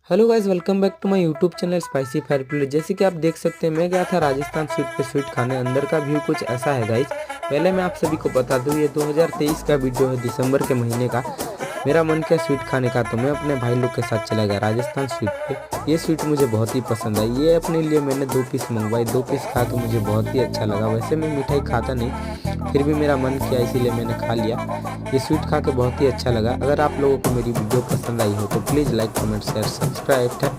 Hello guys, welcome back to my YouTube channel spicy fire plate. जैसे कि आप देख सकते हैं, मैं गया था राजस्थान स्वीट पे स्वीट खाने। अंदर का व्यू कुछ ऐसा है गाइस। पहले मैं आप सभी को बता दूं, ये 2023 का वीडियो है, दिसंबर के महीने का। मेरा मन किया स्वीट खाने का, तो मैं अपने भाई लोग के साथ चला गया राजस्थान स्वीट पे। ये स्वीट मुझे बहुत ही पसंद आई। ये अपने लिए मैंने 2 पीस मंगवाई। 2 पीस खा के मुझे बहुत ही अच्छा लगा। वैसे मैं मिठाई खाता नहीं, फिर भी मेरा मन किया इसीलिए मैंने खा लिया। ये स्वीट खा के बहुत ही अच्छा लगा। अगर आप लोगों को मेरी वीडियो पसंद आई हो तो please like, comment, share, subscribe.